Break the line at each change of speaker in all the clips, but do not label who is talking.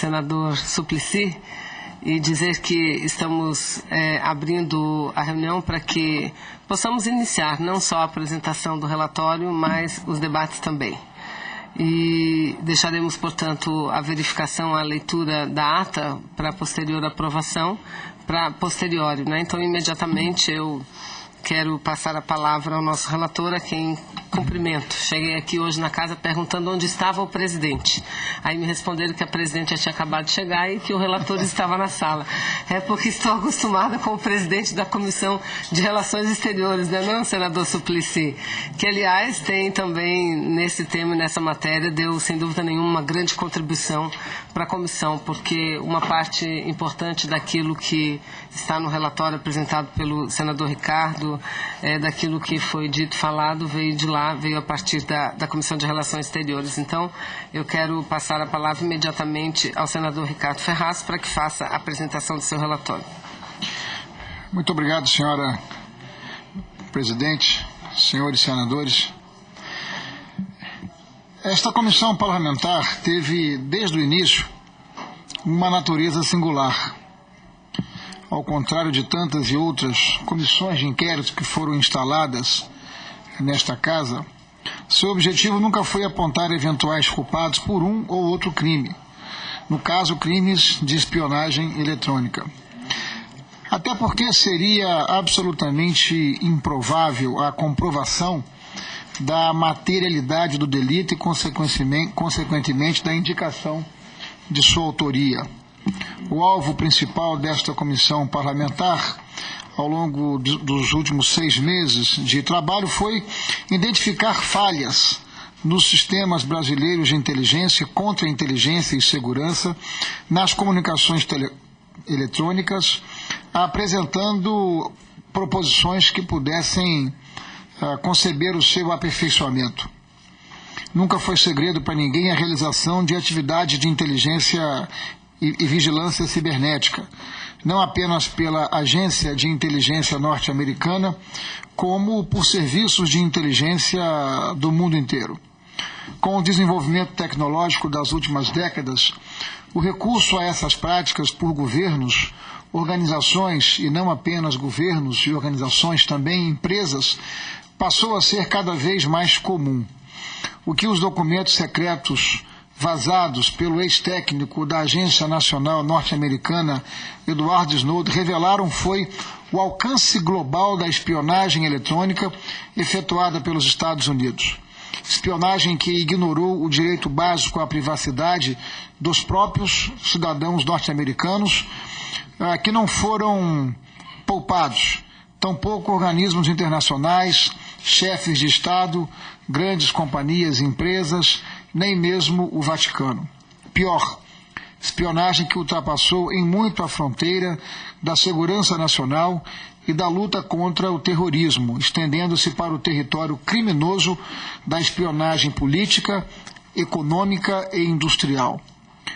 senador Suplicy e dizer que estamos abrindo a reunião para que possamos iniciar não só a apresentação do relatório, mas os debates também. E deixaremos, portanto, a verificação, a leitura da ata para posterior aprovação, para posteriori, né? Então, imediatamente eu quero passar a palavra ao nosso relator, a quem cumprimento. Cheguei aqui hoje na casa perguntando onde estava o presidente. Aí me responderam que a presidente já tinha acabado de chegar e que o relator estava na sala. É porque estou acostumada com o presidente da Comissão de Relações Exteriores, né, não, senador Suplicy? Que, aliás, tem também, nesse tema e nessa matéria, deu, sem dúvida nenhuma, uma grande contribuição para a comissão, porque uma parte importante daquilo que está no relatório apresentado pelo senador Ricardo, daquilo que foi dito, falado, veio de lá, veio a partir da Comissão de Relações Exteriores. Então, eu quero passar a palavra imediatamente ao senador Ricardo Ferraz para que faça a apresentação do seu relatório.
Muito obrigado, senhora presidente, senhores senadores. Esta comissão parlamentar teve, desde o início, uma natureza singular. Ao contrário de tantas e outras comissões de inquérito que foram instaladas nesta casa, seu objetivo nunca foi apontar eventuais culpados por um ou outro crime, no caso, crimes de espionagem eletrônica. Até porque seria absolutamente improvável a comprovação da materialidade do delito e, consequentemente, da indicação de sua autoria. O alvo principal desta comissão parlamentar, ao longo dos últimos 6 meses de trabalho, foi identificar falhas nos sistemas brasileiros de inteligência, contra-inteligência e segurança, nas comunicações eletrônicas, apresentando proposições que pudessem conceber o seu aperfeiçoamento. Nunca foi segredo para ninguém a realização de atividades de inteligência e vigilância cibernética, não apenas pela Agência de Inteligência norte-americana, como por serviços de inteligência do mundo inteiro. Com o desenvolvimento tecnológico das últimas décadas, o recurso a essas práticas por governos, organizações, e não apenas governos e organizações, também empresas, passou a ser cada vez mais comum. O que os documentos secretos vazados pelo ex-técnico da Agência Nacional Norte-Americana, Edward Snowden, revelaram foi o alcance global da espionagem eletrônica efetuada pelos Estados Unidos. Espionagem que ignorou o direito básico à privacidade dos próprios cidadãos norte-americanos, que não foram poupados, tampouco organismos internacionais, chefes de Estado, grandes companhias e empresas, nem mesmo o Vaticano. Pior, espionagem que ultrapassou em muito a fronteira da segurança nacional e da luta contra o terrorismo, estendendo-se para o território criminoso da espionagem política, econômica e industrial.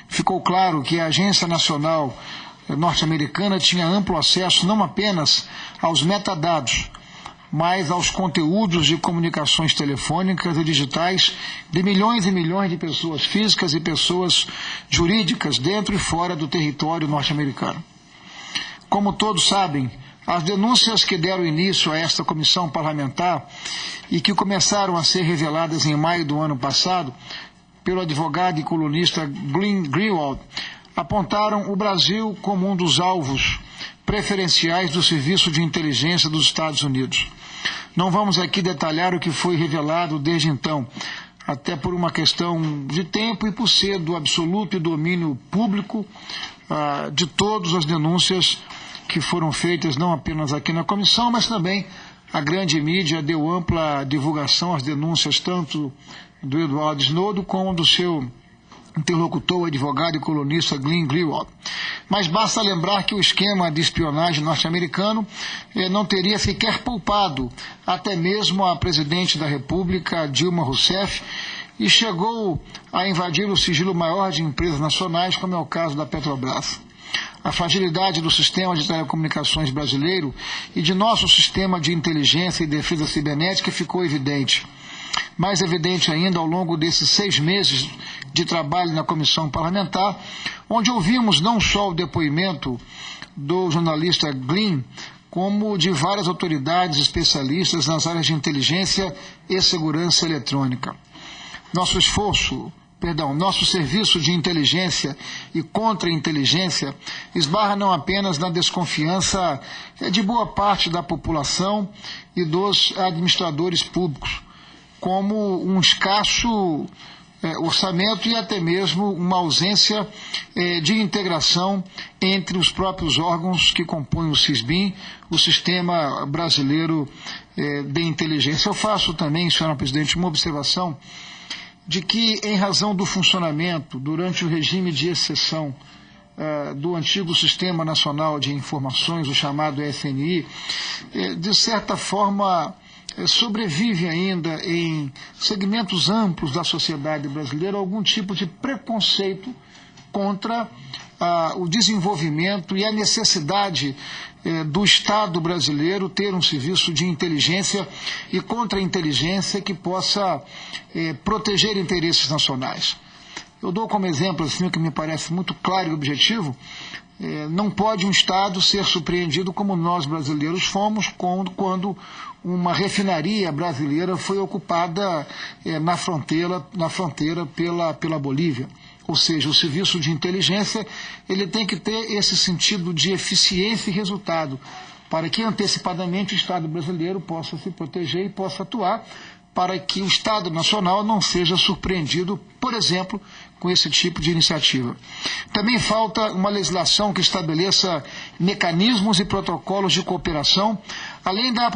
Ficou claro que a Agência Nacional Norte-Americana tinha amplo acesso não apenas aos metadados, mas aos conteúdos de comunicações telefônicas e digitais de milhões e milhões de pessoas físicas e pessoas jurídicas dentro e fora do território norte-americano. Como todos sabem, as denúncias que deram início a esta comissão parlamentar e que começaram a ser reveladas em maio do ano passado pelo advogado e colunista Glenn Greenwald apontaram o Brasil como um dos alvos preferenciais do Serviço de Inteligência dos Estados Unidos. Não vamos aqui detalhar o que foi revelado desde então, até por uma questão de tempo e por ser do absoluto domínio público de todas as denúncias que foram feitas não apenas aqui na comissão, mas também a grande mídia deu ampla divulgação às denúncias tanto do Edward Snowden como do seu interlocutor, o advogado e colunista Glenn Greenwald. Mas basta lembrar que o esquema de espionagem norte-americano não teria sequer poupado até mesmo a presidente da República, Dilma Rousseff, e chegou a invadir o sigilo maior de empresas nacionais, como é o caso da Petrobras. A fragilidade do sistema de telecomunicações brasileiro e de nosso sistema de inteligência e defesa cibernética ficou evidente. Mais evidente ainda ao longo desses 6 meses de trabalho na comissão parlamentar, onde ouvimos não só o depoimento do jornalista Glynn, como de várias autoridades especialistas nas áreas de inteligência e segurança eletrônica. Nosso serviço de inteligência e contra-inteligência esbarra não apenas na desconfiança de boa parte da população e dos administradores públicos, como um escasso orçamento e até mesmo uma ausência de integração entre os próprios órgãos que compõem o SISBIN, o Sistema Brasileiro de Inteligência. Eu faço também, senhora presidente, uma observação de que, em razão do funcionamento durante o regime de exceção do antigo Sistema Nacional de Informações, o chamado SNI, de certa forma sobrevive ainda em segmentos amplos da sociedade brasileira algum tipo de preconceito contra o desenvolvimento e a necessidade do Estado brasileiro ter um serviço de inteligência e contra-inteligência que possa proteger interesses nacionais. Eu dou como exemplo, assim, que me parece muito claro e objetivo, não pode um Estado ser surpreendido como nós brasileiros fomos quando uma refinaria brasileira foi ocupada na fronteira pela Bolívia. Ou seja, o serviço de inteligência ele tem que ter esse sentido de eficiência e resultado, para que antecipadamente o Estado brasileiro possa se proteger e possa atuar, para que o Estado Nacional não seja surpreendido, por exemplo, com esse tipo de iniciativa. Também falta uma legislação que estabeleça mecanismos e protocolos de cooperação, além da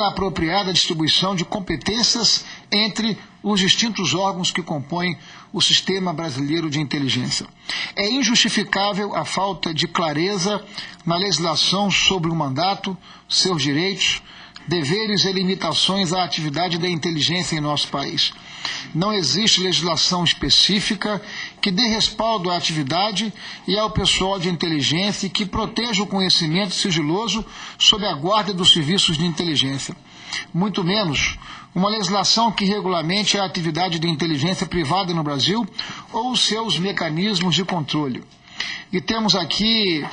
apropriada distribuição de competências entre os distintos órgãos que compõem o Sistema Brasileiro de Inteligência. É injustificável a falta de clareza na legislação sobre o mandato, seus direitos, deveres e limitações à atividade da inteligência em nosso país. Não existe legislação específica que dê respaldo à atividade e ao pessoal de inteligência e que proteja o conhecimento sigiloso sob a guarda dos serviços de inteligência. Muito menos uma legislação que regulamente a atividade de inteligência privada no Brasil ou os seus mecanismos de controle. E temos aqui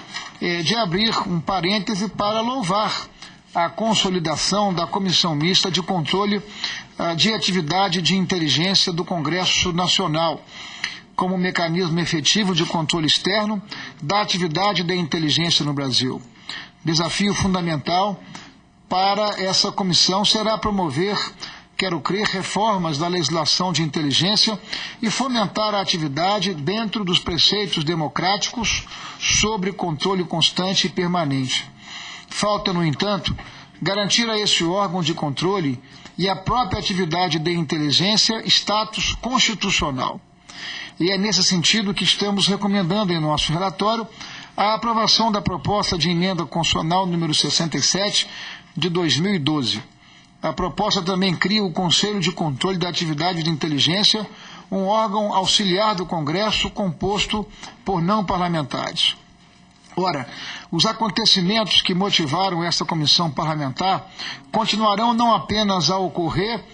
de abrir um parêntese para louvar a consolidação da Comissão Mista de Controle de Atividade de Inteligência do Congresso Nacional, como mecanismo efetivo de controle externo da atividade da inteligência no Brasil. Desafio fundamental para essa comissão será promover, quero crer, reformas da legislação de inteligência e fomentar a atividade dentro dos preceitos democráticos sobre controle constante e permanente. Falta, no entanto, garantir a esse órgão de controle e à própria atividade de inteligência status constitucional. E é nesse sentido que estamos recomendando em nosso relatório a aprovação da proposta de emenda constitucional número 67 de 2012. A proposta também cria o Conselho de Controle da Atividade de Inteligência, um órgão auxiliar do Congresso composto por não parlamentares. Ora, os acontecimentos que motivaram essa comissão parlamentar continuarão não apenas a ocorrer,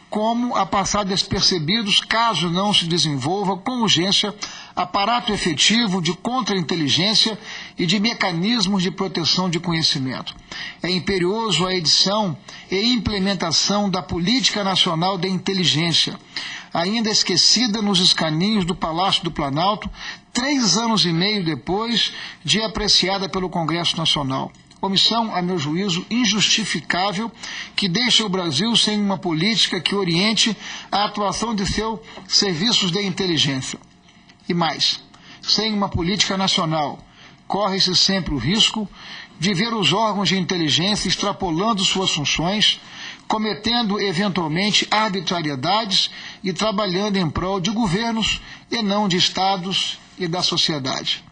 como a passar despercebidos caso não se desenvolva com urgência aparato efetivo de contra-inteligência e de mecanismos de proteção de conhecimento. É imperioso a edição e implementação da Política Nacional de Inteligência, ainda esquecida nos escaninhos do Palácio do Planalto, 3 anos e meio depois de apreciada pelo Congresso Nacional. Omissão, a meu juízo, injustificável, que deixa o Brasil sem uma política que oriente a atuação de seus serviços de inteligência. E mais, sem uma política nacional, corre-se sempre o risco de ver os órgãos de inteligência extrapolando suas funções, cometendo eventualmente arbitrariedades e trabalhando em prol de governos e não de estados e da sociedade.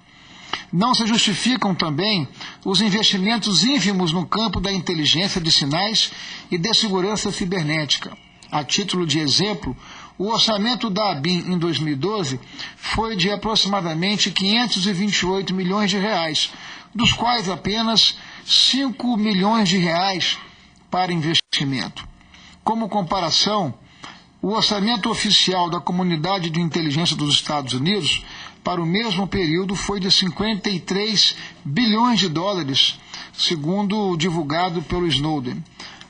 Não se justificam também os investimentos ínfimos no campo da inteligência de sinais e de segurança cibernética. A título de exemplo, o orçamento da ABIN em 2012 foi de aproximadamente 528 milhões de reais, dos quais apenas 5 milhões de reais para investimento. Como comparação, o orçamento oficial da Comunidade de Inteligência dos Estados Unidos para o mesmo período foi de 53 bilhões de dólares, segundo divulgado pelo Snowden.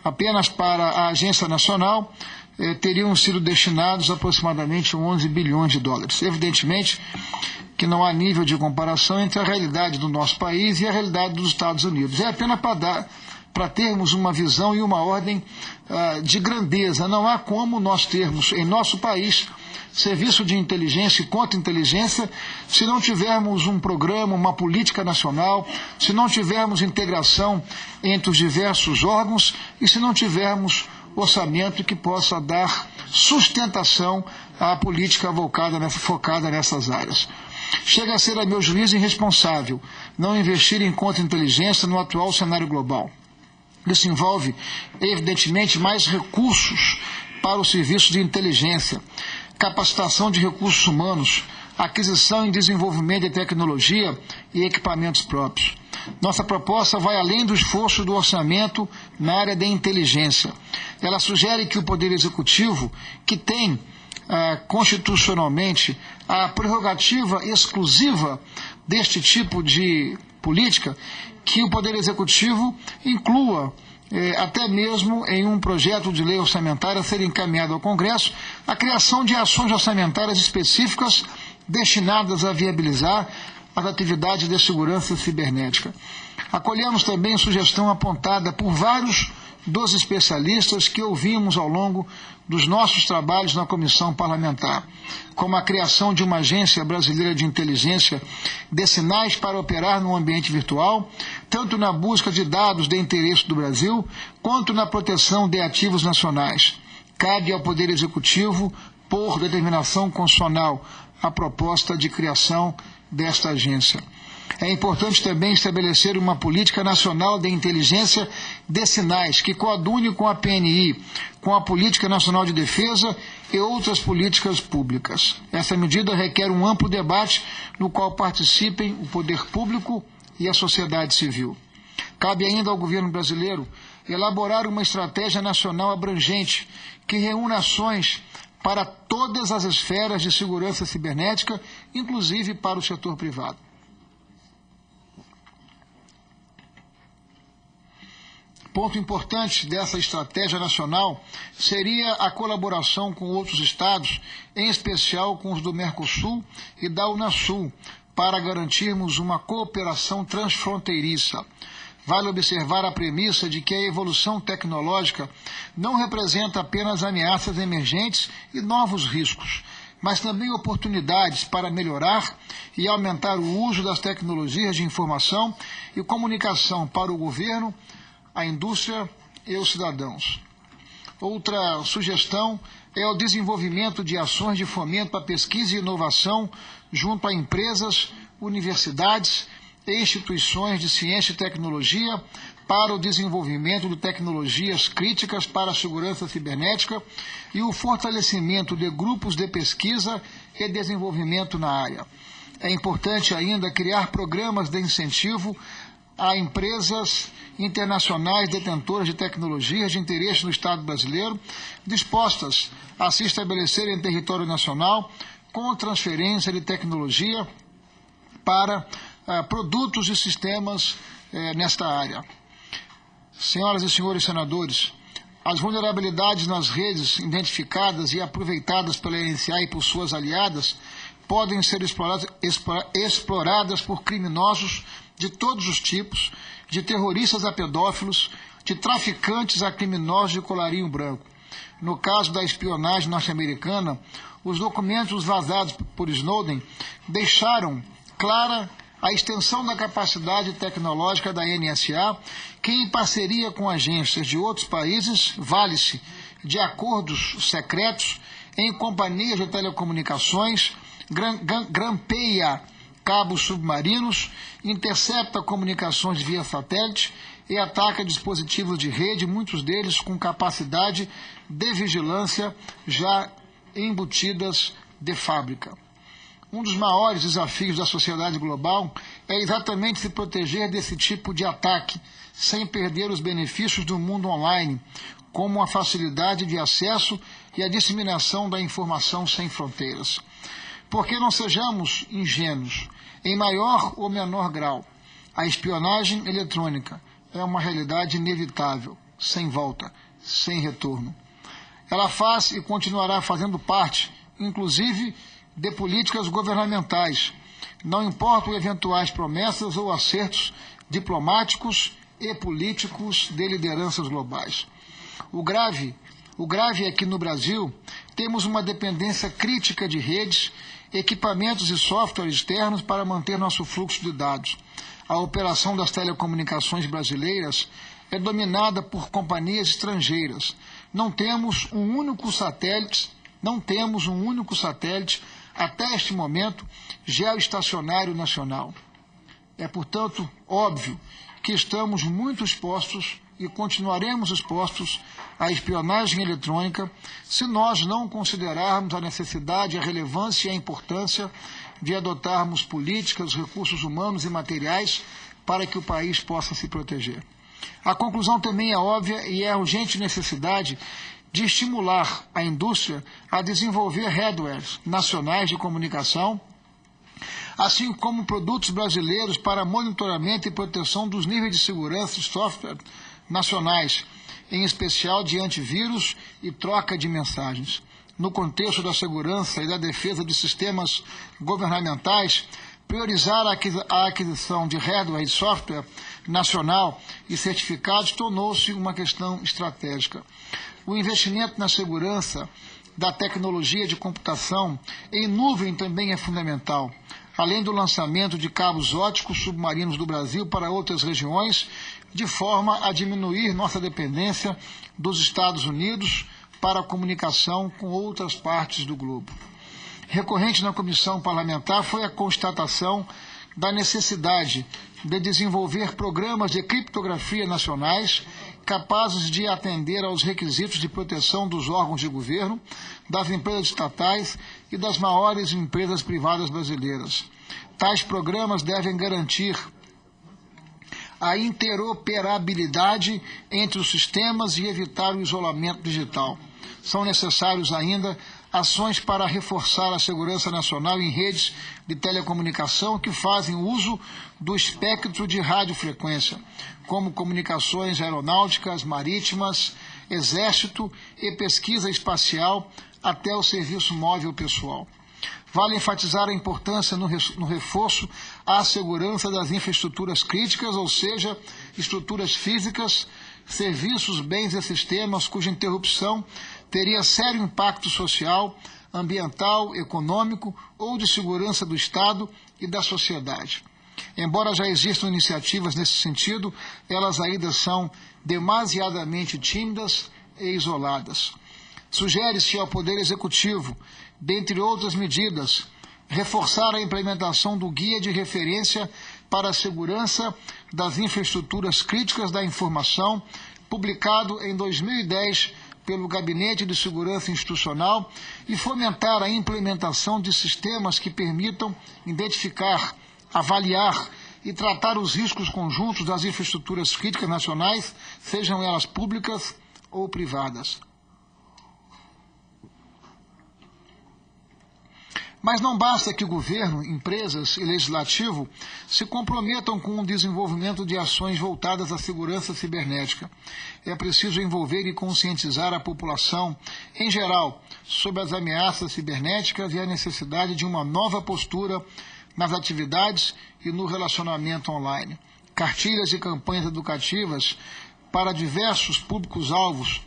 Apenas para a agência nacional teriam sido destinados aproximadamente 11 bilhões de dólares. Evidentemente que não há nível de comparação entre a realidade do nosso país e a realidade dos Estados Unidos. É apenas para termos uma visão e uma ordem de grandeza. Não há como nós termos em nosso país serviço de inteligência e contra-inteligência se não tivermos um programa, uma política nacional, se não tivermos integração entre os diversos órgãos e se não tivermos orçamento que possa dar sustentação à política focada nessas áreas. Chega a ser, a meu juízo, irresponsável não investir em contra-inteligência no atual cenário global. Isso envolve, evidentemente, mais recursos para o serviço de inteligência, capacitação de recursos humanos, aquisição e desenvolvimento de tecnologia e equipamentos próprios. Nossa proposta vai além do esforço do orçamento na área da inteligência. Ela sugere que o Poder Executivo, que tem constitucionalmente a prerrogativa exclusiva deste tipo de política, que o Poder Executivo inclua, até mesmo em um projeto de lei orçamentária a ser encaminhado ao Congresso, a criação de ações orçamentárias específicas destinadas a viabilizar as atividades de segurança cibernética. Acolhemos também a sugestão apontada por vários dos especialistas que ouvimos ao longo dos nossos trabalhos na comissão parlamentar, como a criação de uma agência brasileira de inteligência de sinais para operar no ambiente virtual, tanto na busca de dados de interesse do Brasil, quanto na proteção de ativos nacionais. Cabe ao Poder Executivo, por determinação constitucional, a proposta de criação desta agência. É importante também estabelecer uma política nacional de inteligência de sinais que coadune com a PNI, com a Política Nacional de Defesa e outras políticas públicas. Essa medida requer um amplo debate no qual participem o poder público e a sociedade civil. Cabe ainda ao governo brasileiro elaborar uma estratégia nacional abrangente que reúna ações para todas as esferas de segurança cibernética, inclusive para o setor privado. Ponto importante dessa estratégia nacional seria a colaboração com outros estados, em especial com os do Mercosul e da Unasul, para garantirmos uma cooperação transfronteiriça. Vale observar a premissa de que a evolução tecnológica não representa apenas ameaças emergentes e novos riscos, mas também oportunidades para melhorar e aumentar o uso das tecnologias de informação e comunicação para o governo, a indústria e os cidadãos. Outra sugestão é o desenvolvimento de ações de fomento à pesquisa e inovação junto a empresas, universidades e instituições de ciência e tecnologia para o desenvolvimento de tecnologias críticas para a segurança cibernética e o fortalecimento de grupos de pesquisa e desenvolvimento na área. É importante ainda criar programas de incentivo a empresas internacionais detentoras de tecnologias de interesse no Estado brasileiro, dispostas a se estabelecer em território nacional com transferência de tecnologia para produtos e sistemas nesta área. Senhoras e senhores senadores, as vulnerabilidades nas redes identificadas e aproveitadas pela NSA e por suas aliadas podem ser exploradas por criminosos de todos os tipos, de terroristas a pedófilos, de traficantes a criminosos de colarinho branco. No caso da espionagem norte-americana, os documentos vazados por Snowden deixaram clara a extensão da capacidade tecnológica da NSA, que, em parceria com agências de outros países, vale-se de acordos secretos em companhias de telecomunicações, grampeia cabos submarinos, intercepta comunicações via satélite e ataca dispositivos de rede, muitos deles com capacidade de vigilância já embutidas de fábrica. Um dos maiores desafios da sociedade global é exatamente se proteger desse tipo de ataque, sem perder os benefícios do mundo online, como a facilidade de acesso e a disseminação da informação sem fronteiras. Porque não sejamos ingênuos, em maior ou menor grau, a espionagem eletrônica é uma realidade inevitável, sem volta, sem retorno. Ela faz e continuará fazendo parte, inclusive, de políticas governamentais, não importam eventuais promessas ou acertos diplomáticos e políticos de lideranças globais. O grave é que no Brasil temos uma dependência crítica de redes, equipamentos e softwares externos para manter nosso fluxo de dados. A operação das telecomunicações brasileiras é dominada por companhias estrangeiras. Não temos um único satélite até este momento geoestacionário nacional. É, portanto, óbvio que estamos muito expostos e continuaremos expostos à espionagem eletrônica se nós não considerarmos a necessidade, a relevância e a importância de adotarmos políticas, recursos humanos e materiais para que o país possa se proteger. A conclusão também é óbvia e é a urgente necessidade de estimular a indústria a desenvolver hardwares nacionais de comunicação, assim como produtos brasileiros para monitoramento e proteção dos níveis de segurança e software nacionais, em especial de antivírus e troca de mensagens. No contexto da segurança e da defesa de sistemas governamentais, priorizar a aquisição de hardware e software nacional e certificados tornou-se uma questão estratégica. O investimento na segurança da tecnologia de computação em nuvem também é fundamental, além do lançamento de cabos óticos submarinos do Brasil para outras regiões, de forma a diminuir nossa dependência dos Estados Unidos para a comunicação com outras partes do globo. Recorrente na comissão parlamentar foi a constatação da necessidade de desenvolver programas de criptografia nacionais capazes de atender aos requisitos de proteção dos órgãos de governo, das empresas estatais e das maiores empresas privadas brasileiras. Tais programas devem garantir a interoperabilidade entre os sistemas e evitar o isolamento digital. São necessários ainda ações para reforçar a segurança nacional em redes de telecomunicação que fazem uso do espectro de radiofrequência, como comunicações aeronáuticas, marítimas, exército e pesquisa espacial até o serviço móvel pessoal. Vale enfatizar a importância no reforço à segurança das infraestruturas críticas, ou seja, estruturas físicas, serviços, bens e sistemas cuja interrupção teria sério impacto social, ambiental, econômico ou de segurança do Estado e da sociedade. Embora já existam iniciativas nesse sentido, elas ainda são demasiadamente tímidas e isoladas. Sugere-se ao Poder Executivo, dentre outras medidas, reforçar a implementação do Guia de Referência para a Segurança das Infraestruturas Críticas da Informação, publicado em 2010 pelo Gabinete de Segurança Institucional, e fomentar a implementação de sistemas que permitam identificar, avaliar e tratar os riscos conjuntos das infraestruturas críticas nacionais, sejam elas públicas ou privadas. Mas não basta que o governo, empresas e legislativo se comprometam com o desenvolvimento de ações voltadas à segurança cibernética. É preciso envolver e conscientizar a população, em geral, sobre as ameaças cibernéticas e a necessidade de uma nova postura nas atividades e no relacionamento online. Cartilhas e campanhas educativas para diversos públicos-alvos,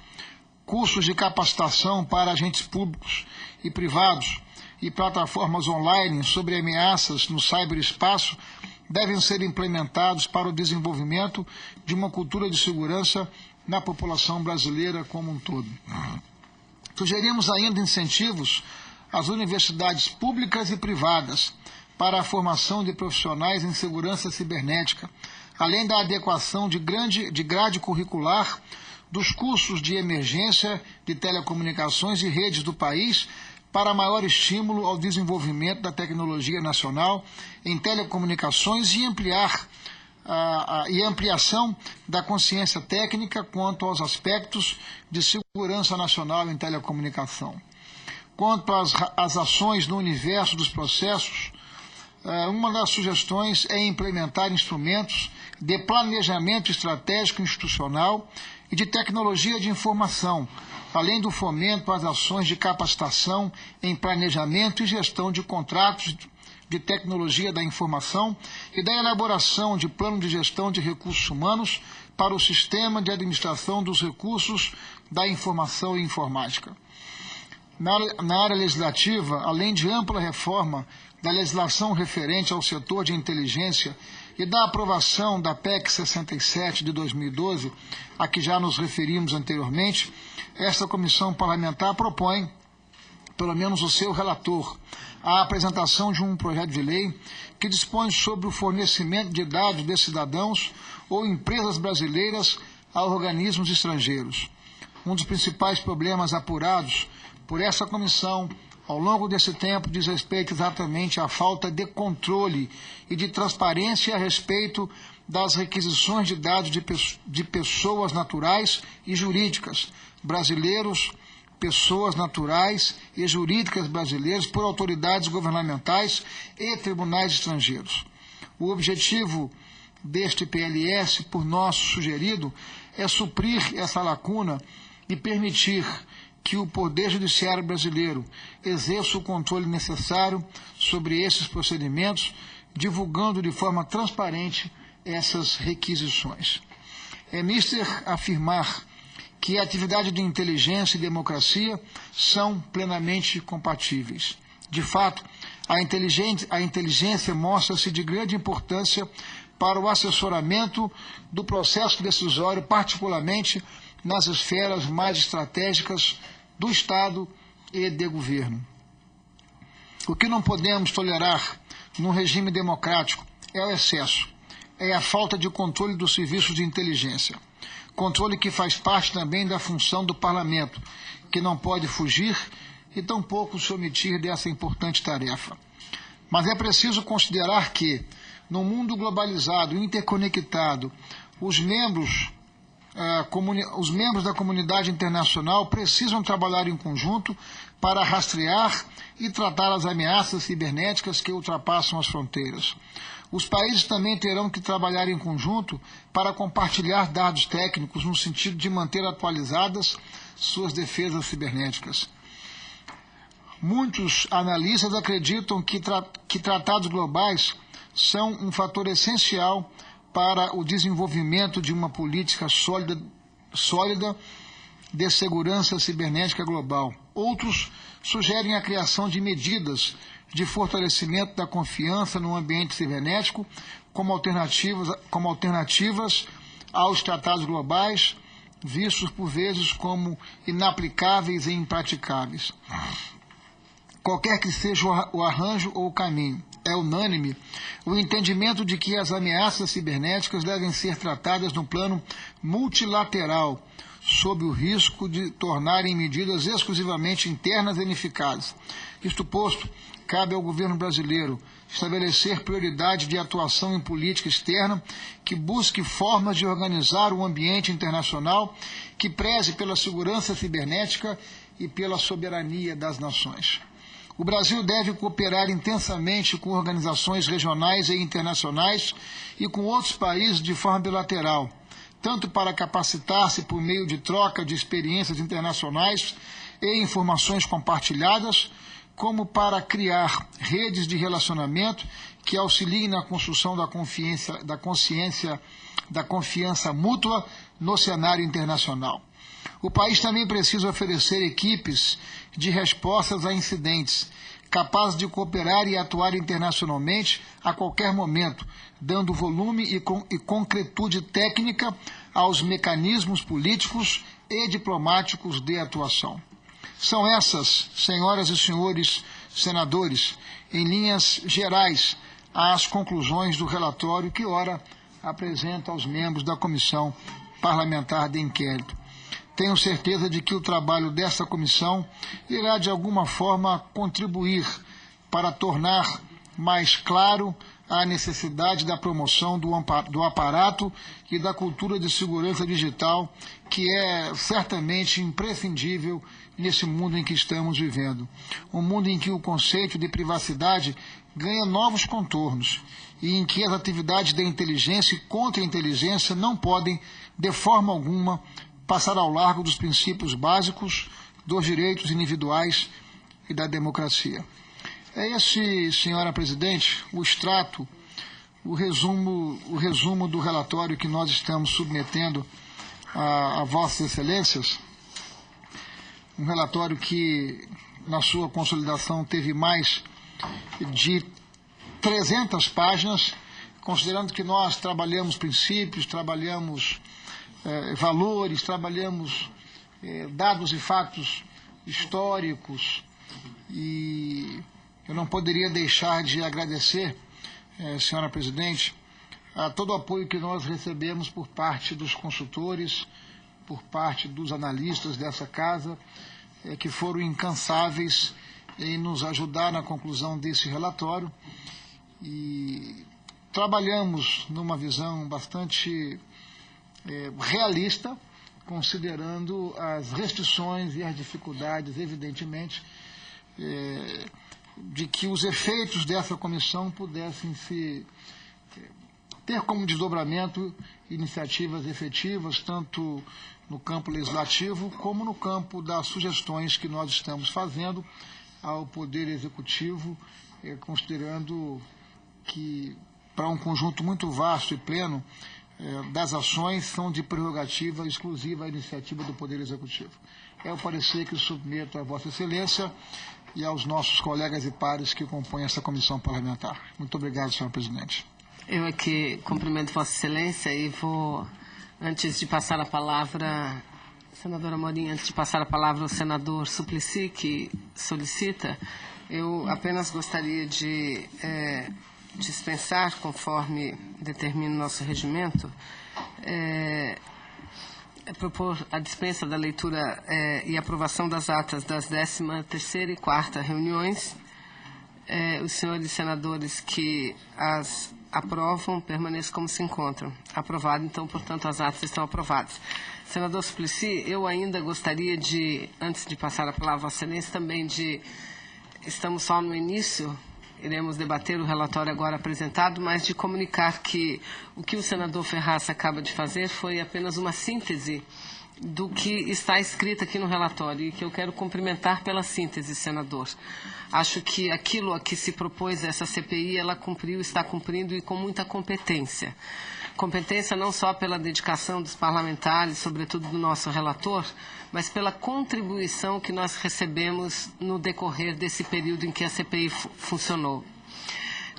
cursos de capacitação para agentes públicos e privados, e plataformas online sobre ameaças no ciberespaço devem ser implementados para o desenvolvimento de uma cultura de segurança na população brasileira como um todo. Sugerimos ainda incentivos às universidades públicas e privadas para a formação de profissionais em segurança cibernética, além da adequação de grade curricular dos cursos de emergência de telecomunicações e redes do país, para maior estímulo ao desenvolvimento da tecnologia nacional em telecomunicações e ampliar e ampliação da consciência técnica quanto aos aspectos de segurança nacional em telecomunicação. Quanto às ações no universo dos processos, uma das sugestões é implementar instrumentos de planejamento estratégico institucional e de tecnologia de informação, além do fomento às ações de capacitação em planejamento e gestão de contratos de tecnologia da informação e da elaboração de plano de gestão de recursos humanos para o sistema de administração dos recursos da informação e informática. Na área legislativa, além de ampla reforma da legislação referente ao setor de inteligência e da aprovação da PEC 67 de 2012, a que já nos referimos anteriormente, esta comissão parlamentar propõe, pelo menos o seu relator, a apresentação de um projeto de lei que dispõe sobre o fornecimento de dados de cidadãos ou empresas brasileiras a organismos estrangeiros. Um dos principais problemas apurados por essa comissão ao longo desse tempo diz respeito exatamente à falta de controle e de transparência a respeito das requisições de dados de pessoas naturais e jurídicas, brasileiros, pessoas naturais e jurídicas brasileiras por autoridades governamentais e tribunais estrangeiros. O objetivo deste PLS, por nós sugerido, é suprir essa lacuna e permitir que o Poder Judiciário brasileiro exerça o controle necessário sobre esses procedimentos, divulgando de forma transparente essas requisições. É mister afirmar que a atividade de inteligência e democracia são plenamente compatíveis. De fato, a inteligência mostra-se de grande importância para o assessoramento do processo decisório, particularmente nas esferas mais estratégicas do Estado e de governo. O que não podemos tolerar num regime democrático é o excesso, é a falta de controle dos serviços de inteligência. Controle que faz parte também da função do parlamento, que não pode fugir e tampouco se omitir dessa importante tarefa. Mas é preciso considerar que, no mundo globalizado e interconectado, os membros da comunidade internacional precisam trabalhar em conjunto para rastrear e tratar as ameaças cibernéticas que ultrapassam as fronteiras. Os países também terão que trabalhar em conjunto para compartilhar dados técnicos no sentido de manter atualizadas suas defesas cibernéticas. Muitos analistas acreditam que tratados globais são um fator essencial para o desenvolvimento de uma política sólida de segurança cibernética global. Outros sugerem a criação de medidas de fortalecimento da confiança no ambiente cibernético como alternativas aos tratados globais, vistos por vezes como inaplicáveis e impraticáveis. Qualquer que seja o arranjo ou o caminho, é unânime o entendimento de que as ameaças cibernéticas devem ser tratadas no plano multilateral, sob o risco de tornarem medidas exclusivamente internas e ineficazes. Isto posto, cabe ao governo brasileiro estabelecer prioridade de atuação em política externa que busque formas de organizar o ambiente internacional que preze pela segurança cibernética e pela soberania das nações. O Brasil deve cooperar intensamente com organizações regionais e internacionais e com outros países de forma bilateral, tanto para capacitar-se por meio de troca de experiências internacionais e informações compartilhadas, como para criar redes de relacionamento que auxiliem na construção da confiança mútua no cenário internacional. O país também precisa oferecer equipes de respostas a incidentes, capazes de cooperar e atuar internacionalmente a qualquer momento, dando volume e concretude técnica aos mecanismos políticos e diplomáticos de atuação. São essas, senhoras e senhores senadores, em linhas gerais, as conclusões do relatório que ora apresenta aos membros da Comissão Parlamentar de Inquérito. Tenho certeza de que o trabalho desta comissão irá, de alguma forma, contribuir para tornar mais claro a necessidade da promoção do aparato e da cultura de segurança digital, que é certamente imprescindível nesse mundo em que estamos vivendo. Um mundo em que o conceito de privacidade ganha novos contornos e em que as atividades da inteligência e contra-inteligência não podem, de forma alguma, passar ao largo dos princípios básicos dos direitos individuais e da democracia. É esse, senhora presidente, o extrato, o resumo do relatório que nós estamos submetendo a vossas excelências. Um relatório que, na sua consolidação, teve mais de 300 páginas, considerando que nós trabalhamos princípios, trabalhamos valores, trabalhamos dados e fatos históricos, e eu não poderia deixar de agradecer, senhora presidente, a todo o apoio que nós recebemos por parte dos consultores, por parte dos analistas dessa casa, que foram incansáveis em nos ajudar na conclusão desse relatório. E trabalhamos numa visão bastante realista, considerando as restrições e as dificuldades, evidentemente, de que os efeitos dessa comissão pudessem ter como desdobramento iniciativas efetivas, tanto no campo legislativo como no campo das sugestões que nós estamos fazendo ao Poder Executivo, considerando que, para um conjunto muito vasto e pleno, das ações são de prerrogativa exclusiva à iniciativa do Poder Executivo. É o parecer que submeto a Vossa Excelência e aos nossos colegas e pares que compõem essa comissão parlamentar. Muito obrigado, senhor presidente.
Eu aqui cumprimento Vossa Excelência e vou, antes de passar a palavra, senadora Morim, antes de passar a palavra ao senador Suplicy, que solicita, eu apenas gostaria de dispensar, conforme determina o nosso regimento, propor a dispensa da leitura e aprovação das atas das 13ª e 4ª reuniões. Os senhores senadores que as aprovam permaneçam como se encontram. Aprovado, então, portanto, as atas estão aprovadas. Senador Suplicy, eu ainda gostaria de, antes de passar a palavra a Vossa Excelência, também estamos só no início, iremos debater o relatório agora apresentado, mas de comunicar que o que o senador Ferraz acaba de fazer foi apenas uma síntese do que está escrito aqui no relatório e que eu quero cumprimentar pela síntese, senador. Acho que aquilo a que se propôs essa CPI, ela cumpriu, está cumprindo e com muita competência. Competência não só pela dedicação dos parlamentares, sobretudo do nosso relator, mas pela contribuição que nós recebemos no decorrer desse período em que a CPI funcionou.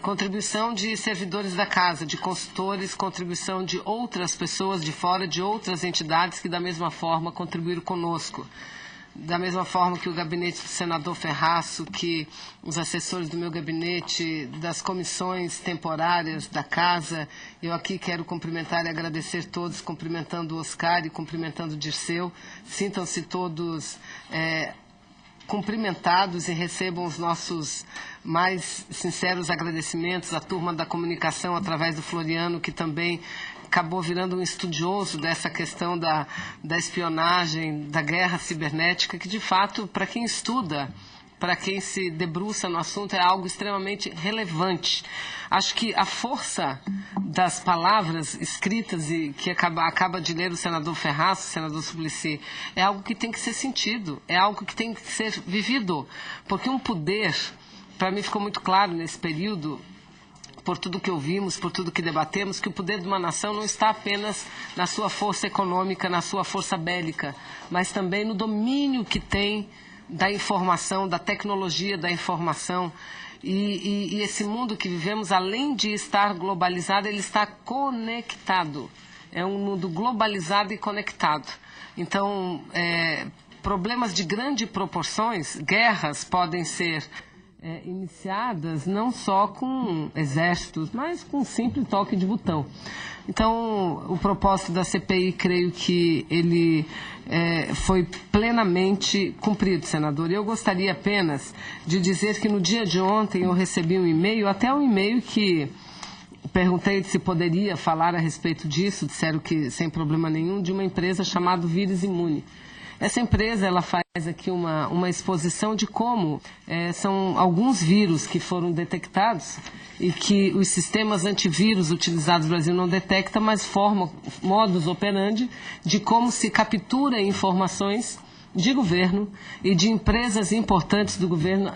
Contribuição de servidores da casa, de consultores, contribuição de outras pessoas de fora, de outras entidades que da mesma forma contribuíram conosco. Da mesma forma que o gabinete do senador Ferraço, que os assessores do meu gabinete, das comissões temporárias da casa, eu aqui quero cumprimentar e agradecer todos, cumprimentando o Oscar e cumprimentando o Dirceu. Sintam-se todos cumprimentados e recebam os nossos mais sinceros agradecimentos à turma da comunicação através do Floriano, que também acabou virando um estudioso dessa questão da espionagem, da guerra cibernética, que de fato, para quem estuda, para quem se debruça no assunto, é algo extremamente relevante. Acho que a força das palavras escritas e que acaba de ler o senador Ferraz, o senador Suplicy, é algo que tem que ser sentido, é algo que tem que ser vivido, porque um poder, para mim ficou muito claro nesse período, por tudo que ouvimos, por tudo que debatemos, que o poder de uma nação não está apenas na sua força econômica, na sua força bélica, mas também no domínio que tem da informação, da tecnologia da informação. E esse mundo que vivemos, além de estar globalizado, ele está conectado. É um mundo globalizado e conectado. Então, problemas de grandes proporções, guerras podem ser iniciadas não só com exércitos, mas com um simples toque de botão. Então, o propósito da CPI, creio que ele foi plenamente cumprido, senador. Eu gostaria apenas de dizer que no dia de ontem eu recebi um e-mail, até um e-mail que perguntei se poderia falar a respeito disso, disseram que sem problema nenhum, de uma empresa chamada Vírus Imune. Essa empresa ela faz aqui uma exposição de como são alguns vírus que foram detectados e que os sistemas antivírus utilizados no Brasil não detectam, mas formam modus operandi de como se captura informações de governo e de empresas importantes do governo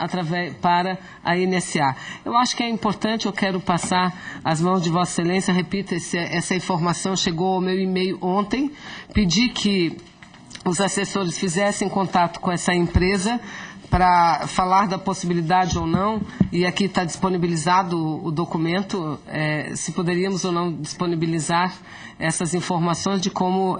para a NSA. Eu acho que é importante, eu quero passar às mãos de Vossa Excelência, repito, essa informação chegou ao meu e-mail ontem, pedi que os assessores fizessem contato com essa empresa para falar da possibilidade ou não, e aqui está disponibilizado o documento, se poderíamos ou não disponibilizar essas informações de como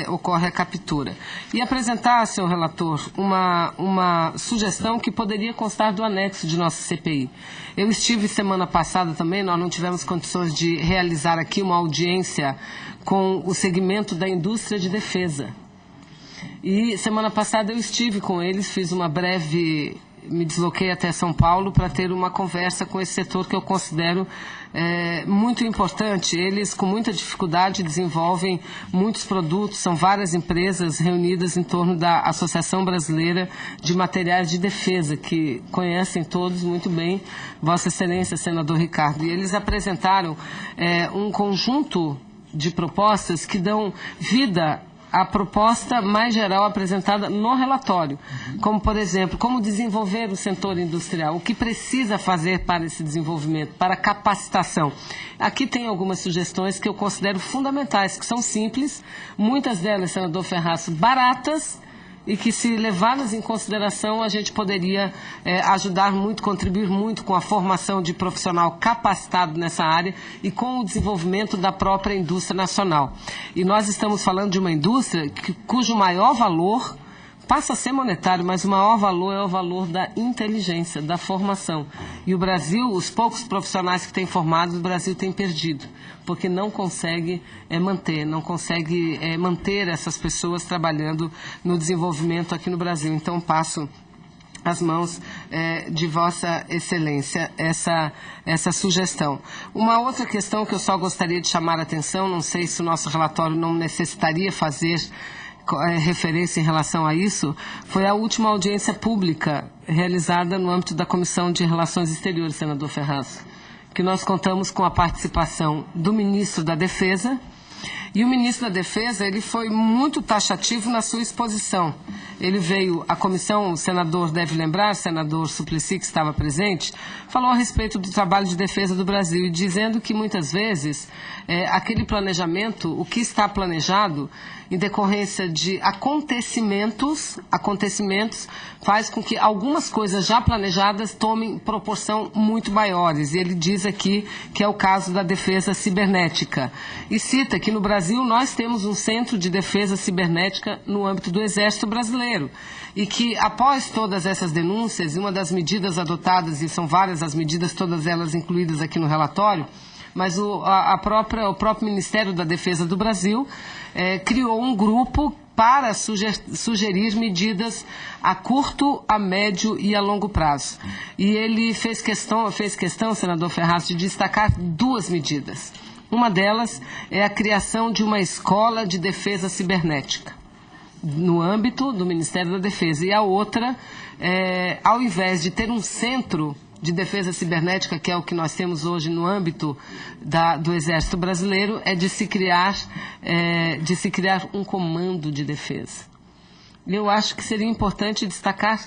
ocorre a captura. E apresentar, senhor relator, uma sugestão que poderia constar do anexo de nossa CPI. Eu estive semana passada também, nós não tivemos condições de realizar aqui uma audiência com o segmento da indústria de defesa. E semana passada eu estive com eles, me desloquei até São Paulo para ter uma conversa com esse setor que eu considero muito importante. Eles, com muita dificuldade, desenvolvem muitos produtos, são várias empresas reunidas em torno da Associação Brasileira de Materiais de Defesa, que conhecem todos muito bem, Vossa Excelência, senador Ricardo. E eles apresentaram um conjunto de propostas que dão vida a proposta mais geral apresentada no relatório, como, por exemplo, como desenvolver o setor industrial, o que precisa fazer para esse desenvolvimento, para a capacitação. Aqui tem algumas sugestões que eu considero fundamentais, que são simples, muitas delas, senador Ferraz, baratas, e que, se levadas em consideração, a gente poderia ajudar muito, contribuir muito com a formação de profissional capacitado nessa área e com o desenvolvimento da própria indústria nacional. E nós estamos falando de uma indústria cujo maior valor passa a ser monetário, mas o maior valor é o valor da inteligência, da formação. E o Brasil, os poucos profissionais que tem formados, o Brasil tem perdido, porque não consegue manter essas pessoas trabalhando no desenvolvimento aqui no Brasil. Então, passo às mãos de Vossa Excelência essa sugestão. Uma outra questão que eu só gostaria de chamar a atenção, não sei se o nosso relatório não necessitaria fazer referência em relação a isso, foi a última audiência pública realizada no âmbito da Comissão de Relações Exteriores, senador Ferraz, que nós contamos com a participação do ministro da Defesa, e o ministro da Defesa, ele foi muito taxativo na sua exposição. Ele veio à comissão, o senador deve lembrar, o senador Suplicy, que estava presente, falou a respeito do trabalho de defesa do Brasil, e dizendo que muitas vezes aquele planejamento, o que está planejado, em decorrência de acontecimentos, faz com que algumas coisas já planejadas tomem proporção muito maiores. E ele diz aqui que é o caso da defesa cibernética. E cita que no Brasil nós temos um centro de defesa cibernética no âmbito do Exército Brasileiro. E que, após todas essas denúncias, uma das medidas adotadas, e são várias as medidas, todas elas incluídas aqui no relatório, mas o próprio Ministério da Defesa do Brasil criou um grupo para sugerir medidas a curto, a médio e a longo prazo. E ele fez questão, senador Ferraz, de destacar duas medidas. Uma delas é a criação de uma escola de defesa cibernética no âmbito do Ministério da Defesa. E a outra, ao invés de ter um centro de defesa cibernética, que é o que nós temos hoje no âmbito do Exército Brasileiro, é de se criar um comando de defesa. Eu acho que seria importante destacar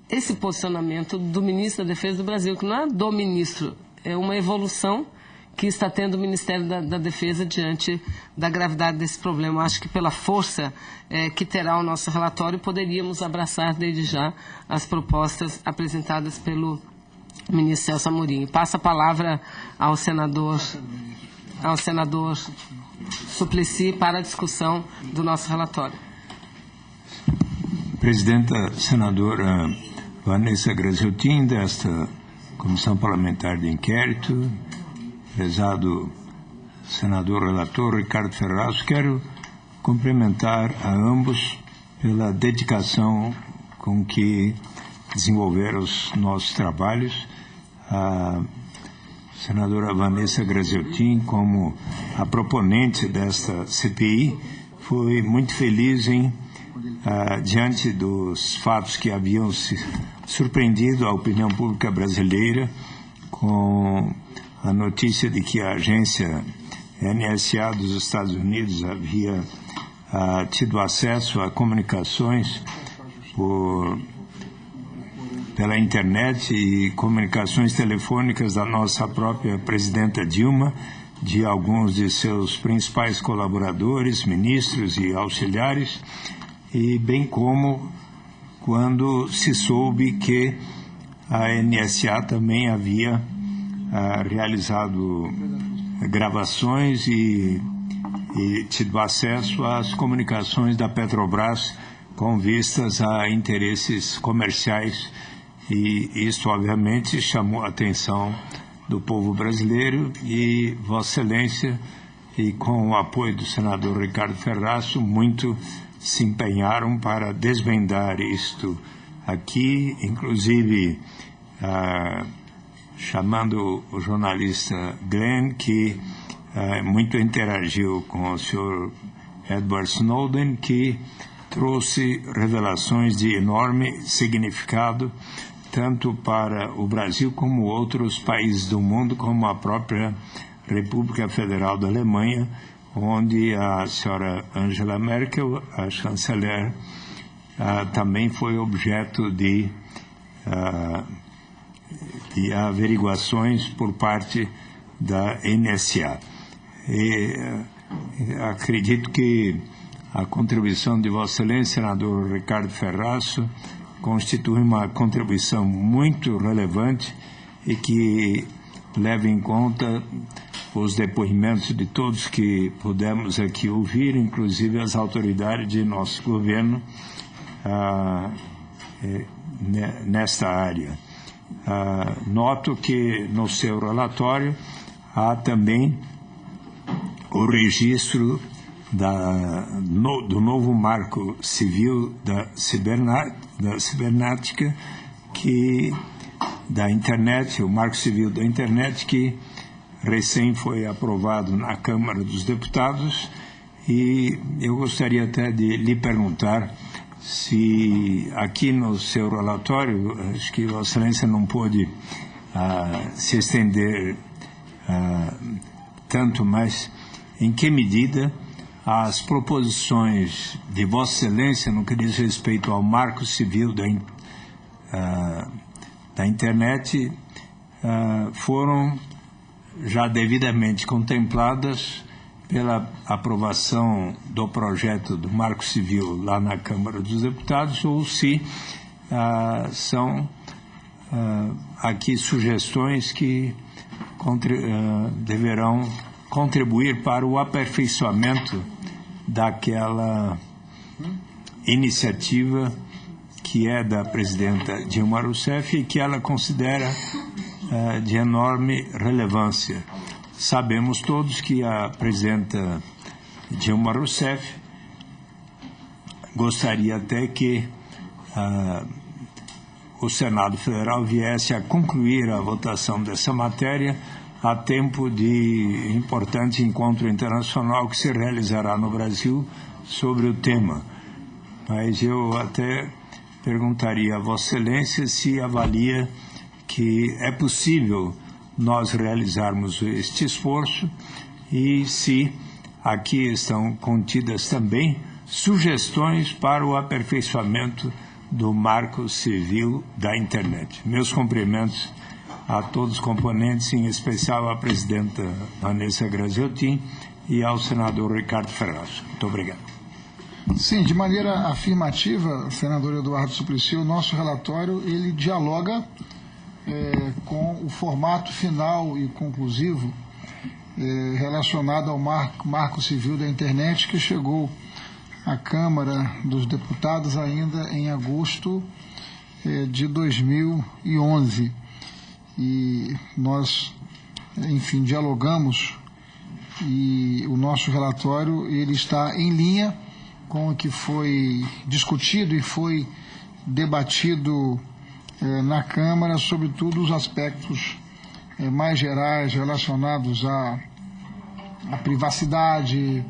esse posicionamento do ministro da Defesa do Brasil, que não é do ministro, é uma evolução que está tendo o Ministério da Defesa diante da gravidade desse problema. Eu acho que pela força que terá o nosso relatório, poderíamos abraçar desde já as propostas apresentadas pelo ministro Celso Amorim. Passa a palavra ao senador Suplicy para a discussão do nosso relatório.
Presidenta, senadora Vanessa Graziotin, desta Comissão Parlamentar de Inquérito, prezado senador relator Ricardo Ferraz, quero cumprimentar a ambos pela dedicação com que desenvolveram os nossos trabalhos. A senadora Vanessa Graziotin, como a proponente desta CPI, foi muito feliz em, diante dos fatos que haviam se surpreendido a opinião pública brasileira, com a notícia de que a agência NSA dos Estados Unidos havia tido acesso a comunicações pela internet e comunicações telefônicas da nossa própria presidenta Dilma, de alguns de seus principais colaboradores, ministros e auxiliares, e bem como quando se soube que a NSA também havia realizado gravações e tido acesso às comunicações da Petrobras com vistas a interesses comerciais, e isso obviamente chamou a atenção do povo brasileiro, e Vossa Excelência, e com o apoio do senador Ricardo Ferraz, muito se empenharam para desvendar isto aqui, inclusive chamando o jornalista Glenn, que muito interagiu com o senhor Edward Snowden, que trouxe revelações de enorme significado, tanto para o Brasil como outros países do mundo, como a própria República Federal da Alemanha, onde a senhora Angela Merkel, a chanceler, também foi objeto de averiguações por parte da NSA. Acredito que a contribuição de Vossa Excelência, senador Ricardo Ferraz, constitui uma contribuição muito relevante e que leva em conta os depoimentos de todos que pudemos aqui ouvir, inclusive as autoridades de nosso governo nesta área. Noto que no seu relatório há também o registro do novo marco civil da cibernética, da internet, o marco civil da internet, que recém foi aprovado na Câmara dos Deputados, e eu gostaria até de lhe perguntar se aqui no seu relatório, acho que Vossa Excelência não pôde se estender tanto, mas em que medida as proposições de Vossa Excelência no que diz respeito ao marco civil da internet foram já devidamente contempladas pela aprovação do projeto do Marco Civil lá na Câmara dos Deputados, ou se são aqui sugestões que deverão contribuir para o aperfeiçoamento daquela iniciativa que é da presidenta Dilma Rousseff e que ela considera de enorme relevância. Sabemos todos que a presidenta Dilma Rousseff gostaria até que o Senado Federal viesse a concluir a votação dessa matéria a tempo de importante encontro internacional que se realizará no Brasil sobre o tema. Mas eu até perguntaria a Vossa Excelência se avalia que é possível nós realizarmos este esforço e se aqui estão contidas também sugestões para o aperfeiçoamento do Marco Civil da Internet. Meus cumprimentos a todos os componentes, em especial à presidenta Vanessa Graziotin e ao senador Ricardo Ferraz. Muito obrigado.
Sim, de maneira afirmativa, senador Eduardo Suplicy, o nosso relatório ele dialoga com o formato final e conclusivo relacionado ao Marco Civil da Internet, que chegou à Câmara dos Deputados ainda em agosto de 2011. E nós, enfim, dialogamos, e o nosso relatório ele está em linha com o que foi discutido e foi debatido na Câmara, sobretudo os aspectos mais gerais relacionados à privacidade,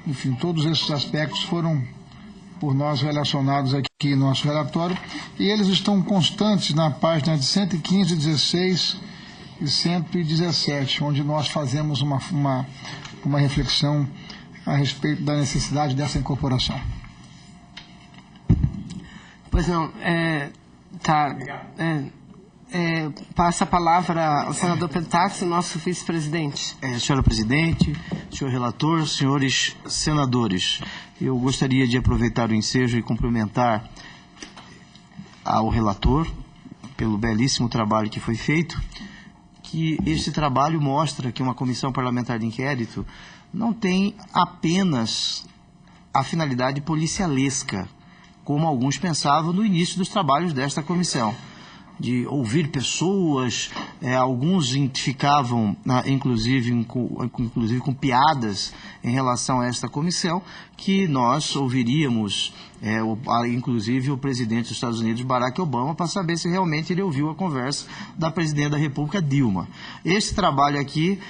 enfim, todos esses aspectos foram por nós relacionados aqui no nosso relatório, e eles estão constantes na página de 115, 16 e 117, onde nós fazemos uma reflexão a respeito da necessidade dessa incorporação.
Pois não, passa a palavra ao senador Pedro Táxi, nosso vice-presidente.
Senhora presidente, senhor relator, senhores senadores, eu gostaria de aproveitar o ensejo e cumprimentar ao relator pelo belíssimo trabalho que foi feito, que este trabalho mostra que uma comissão parlamentar de inquérito não tem apenas a finalidade policialesca, como alguns pensavam no início dos trabalhos desta comissão, de ouvir pessoas, alguns ficavam, inclusive com piadas em relação a esta comissão, que nós ouviríamos, inclusive o presidente dos Estados Unidos, Barack Obama, para saber se realmente ele ouviu a conversa da presidente da República, Dilma. Este trabalho aqui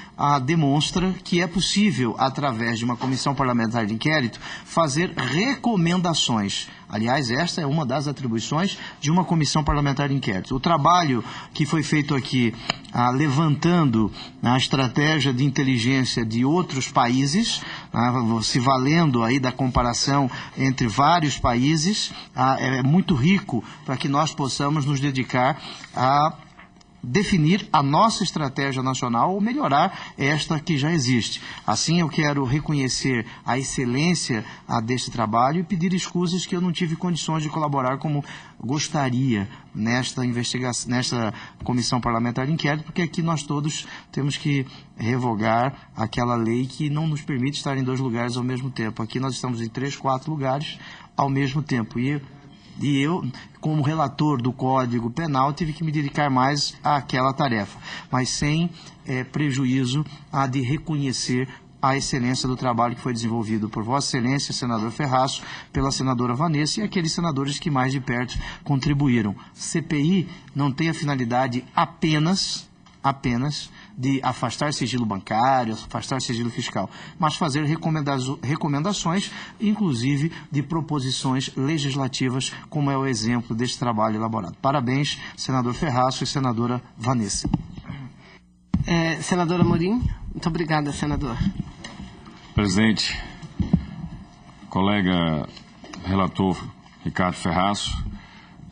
demonstra que é possível, através de uma comissão parlamentar de inquérito, fazer recomendações. Aliás, esta é uma das atribuições de uma comissão parlamentar de inquérito. O trabalho que foi feito aqui, levantando a estratégia de inteligência de outros países, se valendo aí da comparação entre vários países, é muito rico para que nós possamos nos dedicar a definir a nossa estratégia nacional ou melhorar esta que já existe. Assim, eu quero reconhecer a excelência deste trabalho e pedir escusas que eu não tive condições de colaborar como gostaria nesta investigação, nesta comissão parlamentar de inquérito, porque aqui nós todos temos que revogar aquela lei que não nos permite estar em 2 lugares ao mesmo tempo. Aqui nós estamos em 3, 4 lugares ao mesmo tempo. E eu, como relator do Código Penal, tive que me dedicar mais àquela tarefa, mas sem prejuízo de reconhecer a excelência do trabalho que foi desenvolvido por Vossa Excelência, senador Ferraço, pela senadora Vanessa e aqueles senadores que mais de perto contribuíram. CPI não tem a finalidade apenas de afastar sigilo bancário, afastar sigilo fiscal, mas fazer recomendações, inclusive de proposições legislativas, como é o exemplo deste trabalho elaborado. Parabéns, senador Ferraço e senadora Vanessa.
Senadora Amorim, muito obrigada, senador.
Presidente, colega relator Ricardo Ferraço,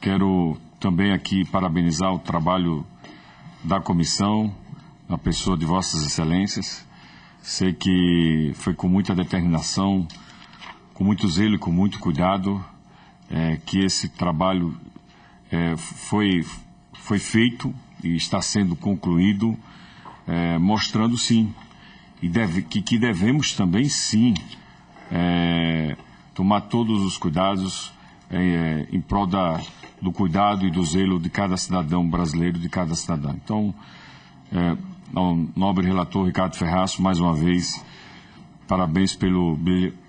quero também aqui parabenizar o trabalho da comissão, na pessoa de Vossas Excelências. Sei que foi com muita determinação, com muito zelo e com muito cuidado que esse trabalho foi feito e está sendo concluído, mostrando sim, que devemos também sim tomar todos os cuidados em prol do cuidado e do zelo de cada cidadão brasileiro, de cada cidadã. Então, ao nobre relator Ricardo Ferraço, mais uma vez, parabéns pelo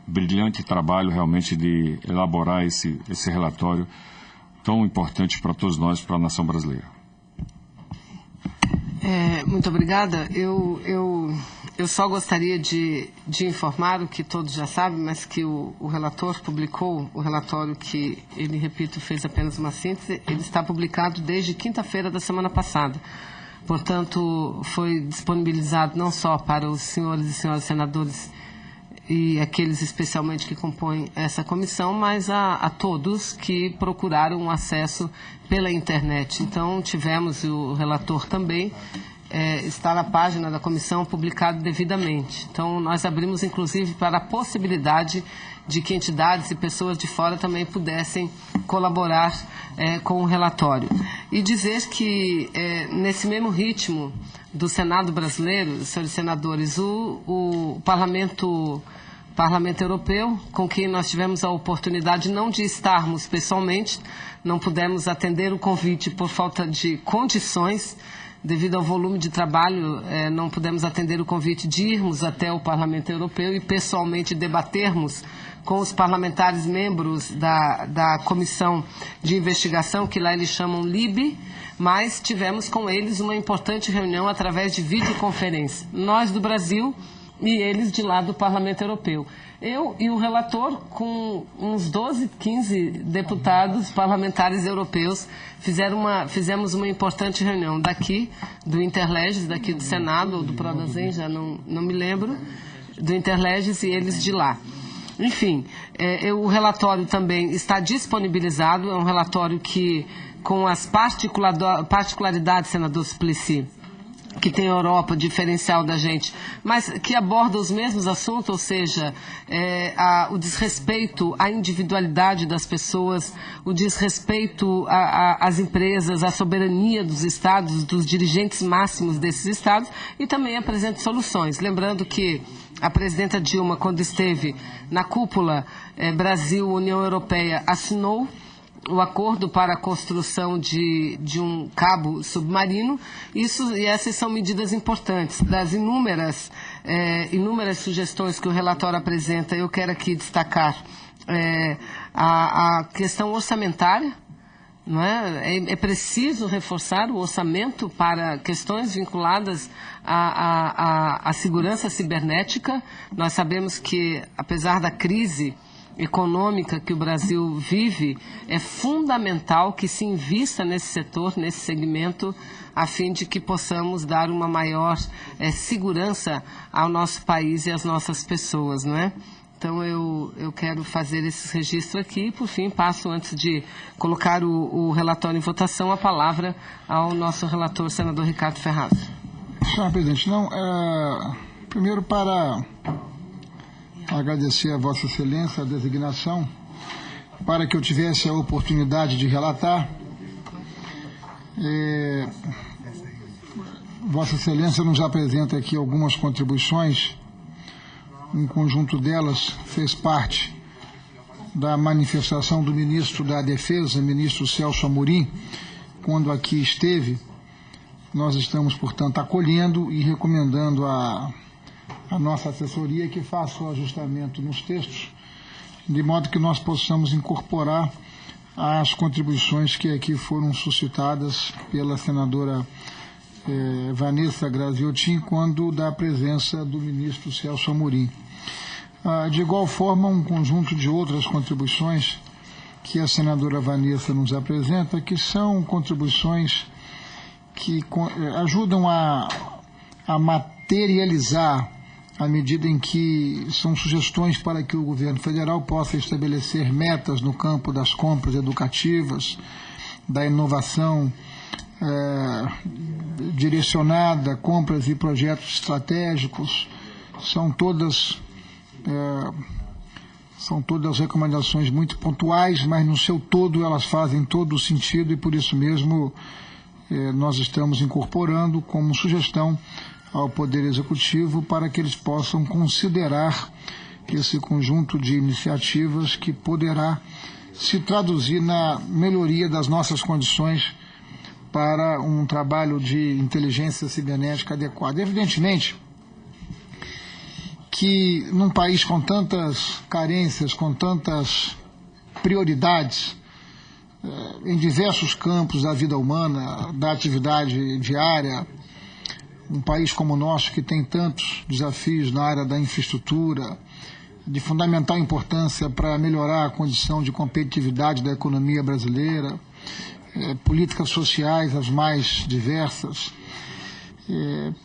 brilhante trabalho realmente de elaborar esse relatório tão importante para todos nós, para a nação brasileira.
Muito obrigada. Eu só gostaria de informar o que todos já sabem, mas que o relator publicou o relatório que ele, repito, fez apenas uma síntese. Ele está publicado desde quinta-feira da semana passada. Portanto, foi disponibilizado não só para os senhores e senhoras senadores e aqueles especialmente que compõem essa comissão, mas a todos que procuraram um acesso pela internet. Então, tivemos, e o relator também, está na página da comissão publicado devidamente. Então, nós abrimos, inclusive, para a possibilidade de que entidades e pessoas de fora também pudessem colaborar com o relatório. E dizer que, nesse mesmo ritmo do Senado brasileiro, senhores senadores, o parlamento Parlamento Europeu, com quem nós tivemos a oportunidade não de estarmos pessoalmente, não pudemos atender o convite por falta de condições, devido ao volume de trabalho, não pudemos atender o convite de irmos até o Parlamento Europeu e pessoalmente debatermos com os parlamentares membros da comissão de investigação, que lá eles chamam LIBE, mas tivemos com eles uma importante reunião através de videoconferência. Nós do Brasil e eles de lá do Parlamento Europeu. Eu e o relator, com uns 12, 15 deputados parlamentares europeus, fizemos uma importante reunião daqui, do Interleges, daqui do Senado, ou do Prodazem, já não me lembro, do Interleges, e eles de lá. Enfim, o relatório também está disponibilizado, é um relatório que, com as particularidades, senador Suplicy, que tem a Europa, diferencial da gente, mas que aborda os mesmos assuntos, ou seja, o desrespeito à individualidade das pessoas, o desrespeito às empresas, à soberania dos estados, dos dirigentes máximos desses estados, e também apresenta soluções. Lembrando que a presidenta Dilma, quando esteve na cúpula Brasil-União Europeia, assinou o acordo para a construção de um cabo submarino. E essas são medidas importantes. Das inúmeras sugestões que o relatório apresenta, eu quero aqui destacar a questão orçamentária. Não é? É preciso reforçar o orçamento para questões vinculadas à segurança cibernética. Nós sabemos que, apesar da crise econômica que o Brasil vive, é fundamental que se invista nesse setor, nesse segmento, a fim de que possamos dar uma maior segurança ao nosso país e às nossas pessoas, não é? Então, eu quero fazer esse registro aqui e, por fim, passo, antes de colocar o relatório em votação, a palavra ao nosso relator, senador Ricardo Ferraz.
Senhor presidente, primeiro para agradecer a Vossa Excelência a designação para que eu tivesse a oportunidade de relatar. Vossa Excelência nos apresenta aqui algumas contribuições. Um conjunto delas fez parte da manifestação do ministro da Defesa, ministro Celso Amorim, quando aqui esteve. Nós estamos, portanto, acolhendo e recomendando a nossa assessoria que faça o ajustamento nos textos, de modo que nós possamos incorporar as contribuições que aqui foram suscitadas pela senadora Vanessa Graziotin, quando da presença do ministro Celso Amorim. De igual forma, um conjunto de outras contribuições que a senadora Vanessa nos apresenta, que são contribuições que ajudam a materializar à medida em que são sugestões para que o governo federal possa estabelecer metas no campo das compras educativas, da inovação direcionada, compras e projetos estratégicos. São todas recomendações muito pontuais, mas no seu todo elas fazem todo o sentido e por isso mesmo nós estamos incorporando como sugestão ao Poder Executivo para que eles possam considerar esse conjunto de iniciativas que poderá se traduzir na melhoria das nossas condições para um trabalho de inteligência cibernética adequado. Evidentemente que num país com tantas carências, com tantas prioridades em diversos campos da vida humana, da atividade diária, um país como o nosso que tem tantos desafios na área da infraestrutura, de fundamental importância para melhorar a condição de competitividade da economia brasileira, políticas sociais as mais diversas.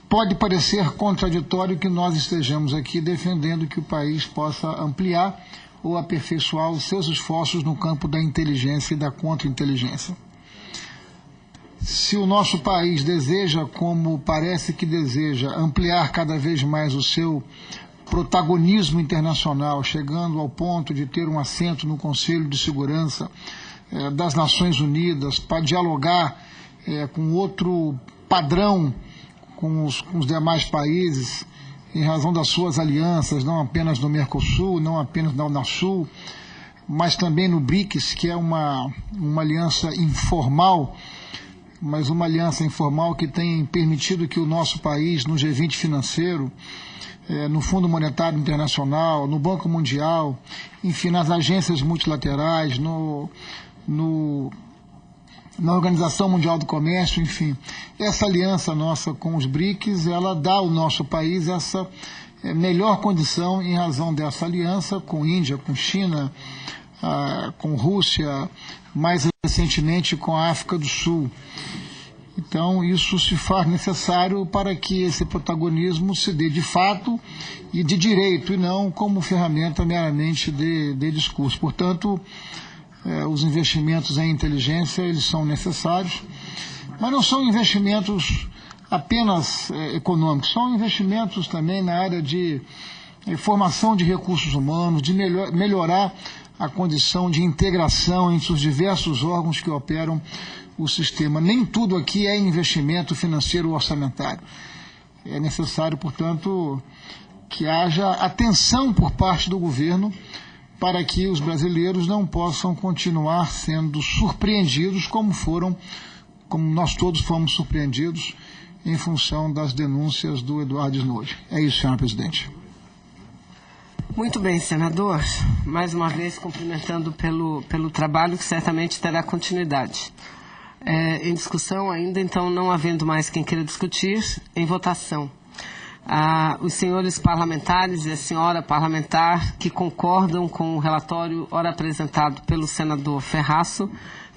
Pode parecer contraditório que nós estejamos aqui defendendo que o país possa ampliar ou aperfeiçoar os seus esforços no campo da inteligência e da contra-inteligência. Se o nosso país deseja, como parece que deseja, ampliar cada vez mais o seu protagonismo internacional, chegando ao ponto de ter um assento no Conselho de Segurança das Nações Unidas, para dialogar com outro padrão com os demais países, em razão das suas alianças, não apenas no Mercosul, não apenas na Unasul, mas também no BRICS, que é uma aliança informal, mas uma aliança informal que tem permitido que o nosso país, no G20 financeiro, no Fundo Monetário Internacional, no Banco Mundial, enfim, nas agências multilaterais, na Organização Mundial do Comércio, enfim. Essa aliança nossa com os BRICS, ela dá ao nosso país essa melhor condição em razão dessa aliança com Índia, com China, com Rússia, mais recentemente com a África do Sul. Então, isso se faz necessário para que esse protagonismo se dê de fato e de direito, e não como ferramenta meramente de discurso. Portanto, os investimentos em inteligência, eles são necessários, mas não são investimentos apenas econômicos, são investimentos também na área de formação de recursos humanos, de melhorar a condição de integração entre os diversos órgãos que operam o sistema. Nem tudo aqui é investimento financeiro ou orçamentário. É necessário, portanto, que haja atenção por parte do governo para que os brasileiros não possam continuar sendo surpreendidos como nós todos fomos surpreendidos em função das denúncias do Eduardo Snowden. É isso, senhora presidente.
Muito bem, senador. Mais uma vez cumprimentando pelo trabalho que certamente terá continuidade. Em discussão ainda, então, não havendo mais quem queira discutir, em votação. Os senhores parlamentares e a senhora parlamentar que concordam com o relatório ora apresentado pelo senador Ferraço,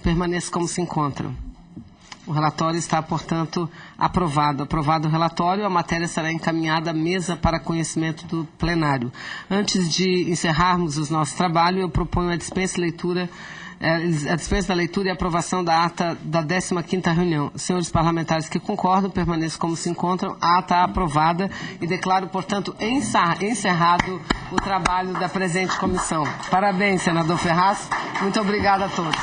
permaneçam como se encontram. O relatório está, portanto, aprovado. Aprovado o relatório, a matéria será encaminhada à mesa para conhecimento do plenário. Antes de encerrarmos o nosso trabalho, eu proponho a dispensa da leitura e aprovação da ata da 15ª reunião. Senhores parlamentares que concordam, permaneçam como se encontram. A ata aprovada e declaro, portanto, encerrado o trabalho da presente comissão. Parabéns, senador Ferraz. Muito obrigado a todos.